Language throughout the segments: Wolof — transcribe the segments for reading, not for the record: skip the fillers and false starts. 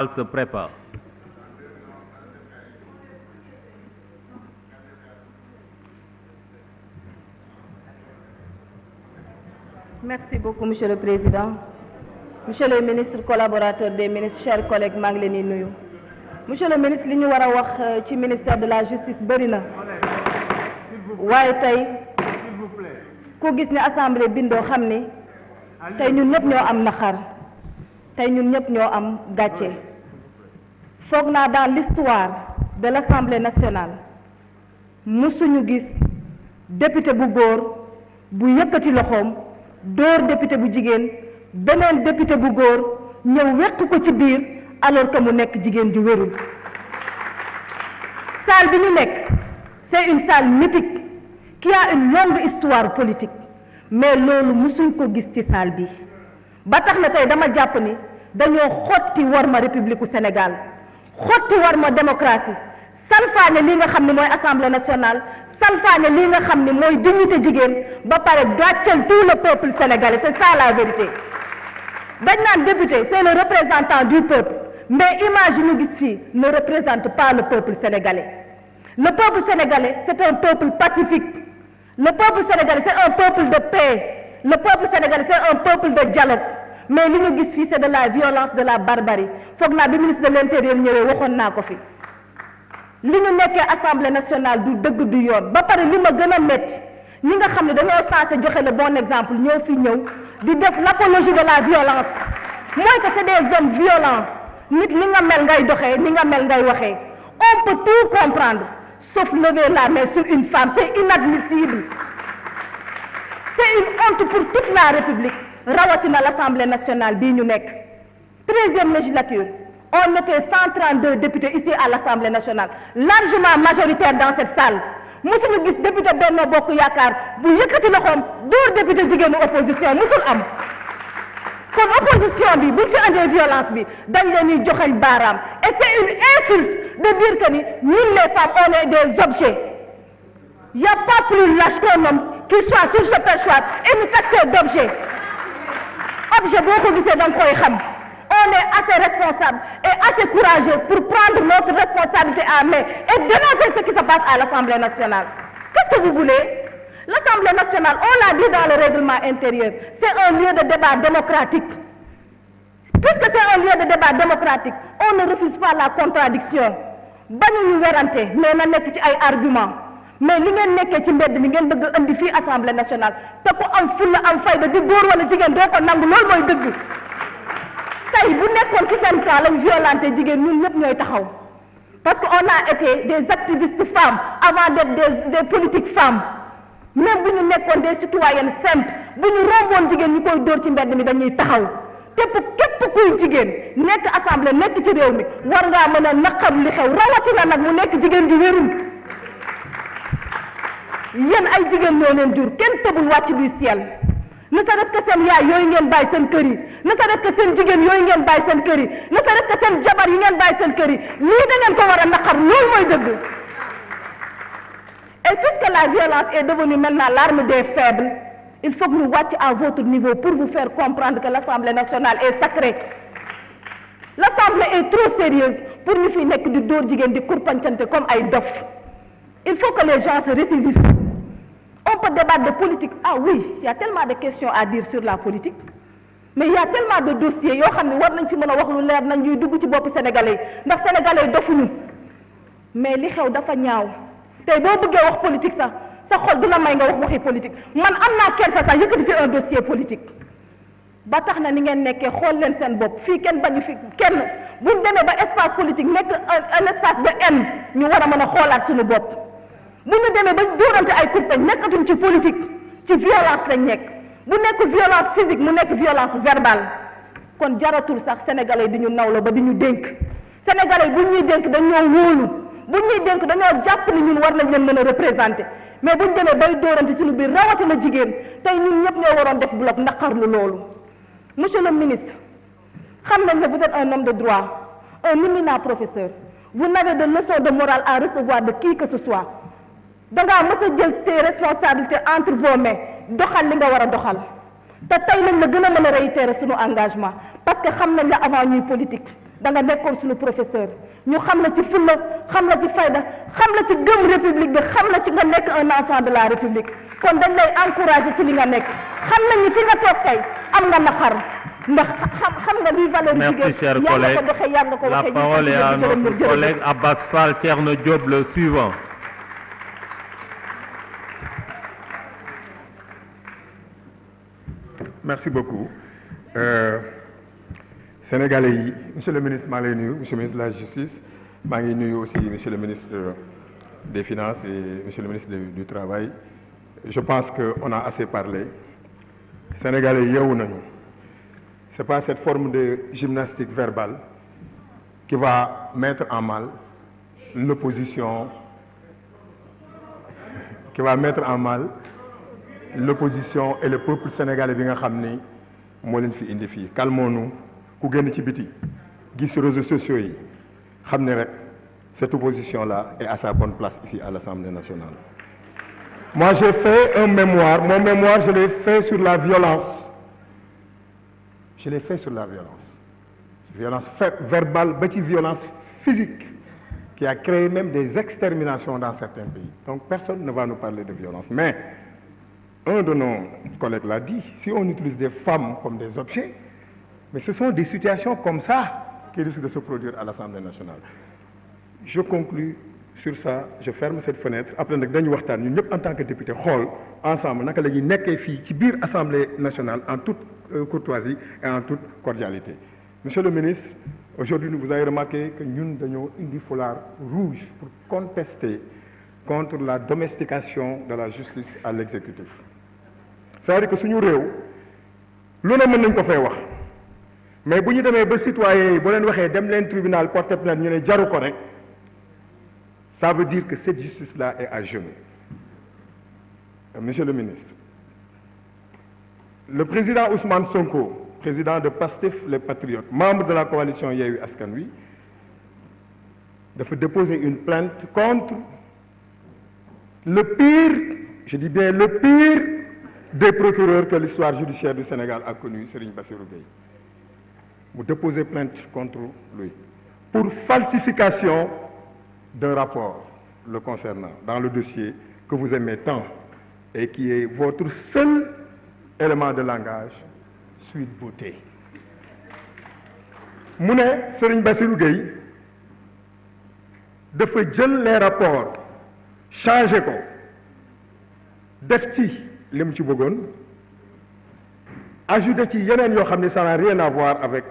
Se prépare. Merci beaucoup, Monsieur le Président. Monsieur le ministre, collaborateur des ministres, chers collègues, maa ngi leen di nuyu. Monsieur le ministre, li ñu war a wax ci ministère de la justice bëri na waaye tey ku gis ne assemblée bindoo xam ni tey ñun ñëpp ñoo am naqar tey ñun ñëpp ñoo am gàcce. foog naa dans l'histoire de l'Assemblée nationale musuñu gis député bu góor bu yëkkati loxoom dóor député bu jigéen beneen député bu góor ñëw wekk ko ci biir alors que mu nekk jigéen ju wérul. Salle bi ñu nekk c'est une salle mythique qui a une longue histoire politique mais loolu musuñ ko gis ci salle bi ba tax na tey dama jàpp ni dañoo xotti war ma république u Sénégal xotti war ma démocratie salfaañe lii nga xam ne mooy assemblée nationale salfaañe lii nga xam ne mooy dignité jigéen ba pare gàccal tout le peuple sénégalais c'est ça la vérité. dañ naan député c'est le représentant du peuple mais image yi ñu gis fii ne représente pas le peuple sénégalais. Le peuple sénégalais c'est un peuple pacifique, le peuple sénégalais c'est un peuple de paix, le peuple sénégalais c'est un peuple de dialogue. Mais li ñu gis fii c'est de la violence, de la barbarie. Foog naa bi ministre de l'intérieur ñëwee waxoon naa ko fi li ñu nekkee assemblée nationale du dëgg du yoon ba pare li ma gën a metti ñi nga xam ne dañoo censé joxe le bon exemple ñoo fi ñëw di def l'apologie de la violence mooy que c'est des hommes violents nit ni nga mel ngay doxee ni nga mel ngay waxee. On peut tout comprendre sauf lever la main sur une femme, c'est inadmissible. C'est une honte pour toute la République rawatina l'Assemblée nationale bii ñu nekk 13e législature on était 132 députés ici à l'Assemblée nationale largement majoritaire dans cette salle musuñu gis député Benno Bokk Yaakaar bu yëkkati loxoom dóor député jigéenu opposition musul am kon opposition bi buñ fi andee violence bi dañ leen di joxañ baaraam et c'est une insulte de dire que ni ñun les femmes on est des objets. Il n'y a pas plus lâche qu'un homme qui soit sur ce perchoir et nous taxer d'objet. Objet boo ko gisee da nga koy xam on est assez responsable et assez courageuse pour prendre notre responsabilité à main et dénoncer ce qui se passe à l'Assemblée nationale. Qu'est-ce que vous voulez? L'Assemblée nationale, on l'a dit dans le règlement intérieur, c'est un lieu de débat démocratique. Puisque c'est un lieu de débat démocratique, on ne refuse pas la contradiction. bañuñu werante mais na nekk ci ay argument mais li ngeen nekkee ci mbedd mi ngeen bëgg andi fii assemblée nationale te ku am fulla am fayda di góor wala jigéen doo ko nangu loolu mooy dëgg tey bu nekkoon ci seen cas lañ violenté jigéen ñun ñëpp ñooy taxaw parce que on a été des activistes femmes avant d'être des politiques femmes même bu ñu nekkoon des citoyennes simples bu ñu romboon jigéen ñu koy dóor ci mbedd mi dañuy taxaw képp kuy jigéen nekk assemblée nekk ci réew mi war ngaa mën a naqar li xew rawatina nag mu nekk jigéen di wérul yéen ay jigéen ñoo leen jur kenn tëbul wàcc du ciel ne serait-ce que seen yaay yooyu ngeen bàyyi seen kër yi ne serait-ce que seen jigéen yooyu ngeen bàyyi seen kër yi ne serait-ce que seen jabar yi ngeen bàyyi seen kër yi lii da ngeen ko war a naqar loolu mooy dëgg. Et puisque la violence est devenue maintenant l'arme des faibles, il faut que nous watchions à votre niveau pour vous faire comprendre que l'Assemblée nationale est sacrée. L'Assemblée est trop sérieuse pour nous faire nekk di dóor jigéen di kurpancante comme ay dof. Il faut que les gens se ressaisissent. On peut débattre de politique. Ah oui, il y a tellement de questions à dire sur la politique. Mais il y a tellement de dossiers yoo xam ne war nañ fi mën a wax lu leer nañ ñuy dugg ci bopp sénégalais ndax sénégalais dofuñu mais li xew dafa ñaaw tey boo bëggee wax politique sax sa xol du la may nga wax waxi politique man am naa kersa sax yëkkati fi un dossier politique ba tax na ni ngeen nekkee xool leen seen bopp fii kenn bañu fi kenn buñ demee ba espace politique nekk un espace de haine ñu war a mën a xoolaat suñu bopp bu ñu demee ba dóorante ay kurpeñ nekkatuñ ci politique ci violence lañ nekk bu nekk violence physique mu nekk violence verbale kon jaratul sax sénégalais di ñu nawlo ba di ñu dénk sénégalais bu ñuy dénk dañoo wóolu bu ñuy dénk dañoo jàpp ni ñun war nañ leen mën a représenter mais buñ demee bay dóorante suñu biir rawatina jigéen tey ñun ñëpp ñoo waroon def bloc naqarlu loolu. Monsieur le ministre xam nañ ne vous êtes un homme de droit un éminent professeur vous n'avez de leçons de morale à recevoir de qui que ce soit dangaa mës a jël tes responsabilités entre vos mains doxal li nga war a doxal te tey lañ la gën a mën a réitérer sunu engagement parce que xam nañ la avant ñuy politique da nga nekkoon suñu professeur ñu xam la ci fulla xam la ci fayda xam la ci gëm république bi xam la ci nga nekk un enfant de la république kon dañ lay encourager ci li nga nekk xam nañu fi nga toog tey am nga naqar ndax xam nga luy valeur jigéen. Merci chers collègues. La parole est à notre collègue Abbas Fall Thierno Diop, le suivant. Merci beaucoup. Sénégalais yi, monsieur le ministre maa ngi lay nuyu, monsieur le ministre de la justice maa ngi nuyu aussi monsieur le ministre des finances et monsieur le ministre du travail. Je pense qu'on a assez parlé. Sénégalais yeewu nañu. C'est pas cette forme de gymnastique verbale qui va mettre en mal l'opposition, qui va mettre en mal l'opposition et le peuple sénégalais bi nga xam ni moo leen fi indi fii. Calmons-nous. ku génn ci biti gis réseaux sociaux yi xam ne rek cette opposition-là est à sa bonne place ici à l'Assemblée nationale. Moi j'ai fait un mémoire, mon mémoire je l'ai fait sur la violence. Je l'ai fait sur la violence verbale ba ci violence physique qui a créé même des exterminations dans certains pays. Donc personne ne va nous parler de violence. Mais un de nos collègues l'a dit, si on utilise des femmes comme des objets, mais ce sont des situations comme ça qui risquent de se produire à l'Assemblée nationale. Je conclus sur ça, je ferme cette fenêtre. Après nag dañu waxtaan ñun ñëpp en tant que député xool ensemble naka la ñuy nekkee fii ci biir Assemblée nationale en toute courtoisie et en toute cordialité. Monsieur le ministre, aujourd'hui vous avez remarqué que ñun dañoo indi foulard rouge pour contester contre la domestication de la justice à l'exécutif. C'est-à-dire que suñu réew lu ne mën nañ ko fay wax. Mais bu ñu demee ba citoyens yi boo leen waxee dem leen tribunal porter plainte ñu ne jaru ko rek ça veut dire que cette justice-là est à genoux. Monsieur le ministre, le président Ousmane Sonko, président de Pastef les Patriotes, membre de la coalition Yewwi Askan Wi, dafa déposer une plainte contre le pire, je dis bien le pire des procureurs que l'histoire judiciaire du Sénégal a connu, Serigne Bassirou Gueye. Vous déposez plainte contre lui pour falsification d'un rapport le concernant dans le dossier que vous aimez tant et qui est votre seul élément de langage, Sweet Beauté. mu ne Serigne Bassirou Gueye dafa jël les rapports changé ko def ci li mu ci bëggoon ajouté ci yeneen yoo xam ne ça n'a rien à voir avec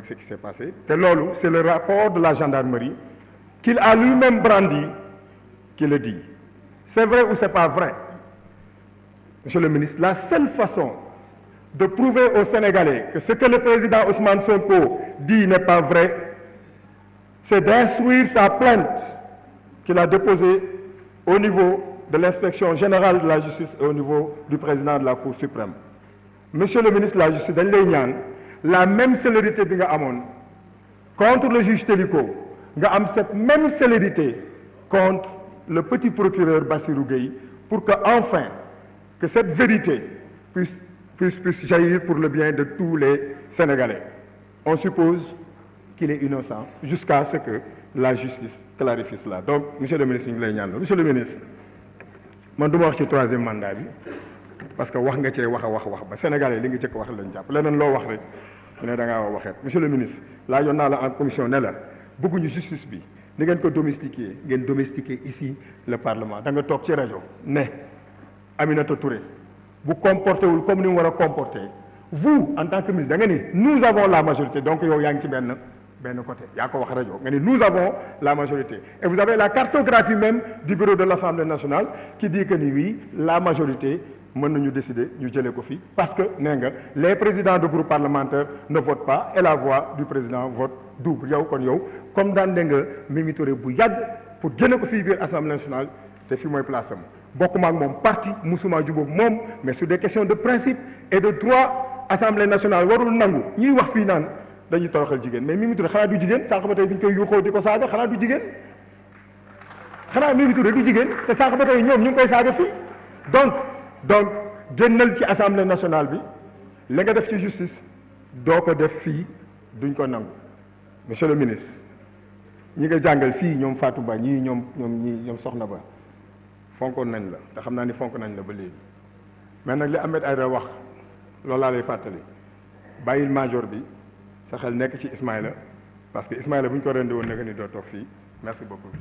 ce qui s'est passé. te loolu c'est le rapport de la gendarmerie qu'il a lui-même brandi qui le dit. C'est vrai ou c'est pas vrai? Monsieur le ministre, la seule façon de prouver aux Sénégalais que ce que le président Ousmane Sonko dit n'est pas vrai, c'est d'instruire sa plainte qu'il a déposée au niveau de l'inspection générale de la justice et au niveau du président de la Cour suprême. Monsieur le ministre de la Justice, dañ lay ñaan la même célérité bi nga amoon contre le juge Téliko nga am cette même célérité contre le petit procureur Bassirou Gueye pour que enfin que cette vérité puisse jaillir pour le bien de tous les Sénégalais. On suppose qu'il est innocent jusqu'à ce que la justice clarifie cela. Donc monsieur le ministre ñu ngi lay ñaan monsieur le ministre man du ma wax ci troisième mandat bi parce que wax nga cee wax ba Sénégalais li nga jëkk wax lañ jàpp leneen loo wax rek mu ne da ngaa waxeet. Monsieur le ministre laajoon naa la en commission ne la bëgguñu justice bi ni ngeen ko domestiquer ngeen domestiquer ici le parlement da nga toog ci rajo ne Aminata Touré bu comporté wul comme ni mu war a comporter vous en tant que ministre da nga ni nous avons la majorité donc yow yaa ngi ci benn côté yaa ko wax rajo nga ni nous avons la majorité et vous avez la cartographie même du bureau de l'Assemblée nationale qui dit que ni oui la majorité mën nañu décider ñu jëlee ko fii parce que nee nga les présidents de groupe parlementaire ne votent pas et la voix du président vote double yow kon yow comme daan ne nga Mimi Touré bu yàgg pour génne ko fii biir Assemblée nationale te fii mooy place am bokkuma ak moom parti musuma jubóog moom mais sur des questions de principe et de droit Assemblée nationale warul nangu ñuy wax fii naan dañuy toroxal jigéen mais Mimi Touré xanaa du jigéen sànq ba tey bi ñu koy yuuxoo di ko saaga xanaa du jigéen xanaa Mimi Touré du jigéen te sànq ba tey ñoom ñu ngi koy saaga fii donc génnal ci Assemblée nationale bi la nga def ci justice doo ko def fii duñ ko nangu monsieur le ministre ñi nga jàngal fii ñoom Fatou Ba ñii ñoom Soxna Ba fonkoon nañ la te xam naa ni fonk nañ la ba léegi mais nag li Ahmed Aïdara wax loolu laa lay fàttali bàyyil major bi sa xel nekk ci Ismaïla parce que Ismaïla bu ñu ko rendi woon nag ni doo toog fii merci beaucoup.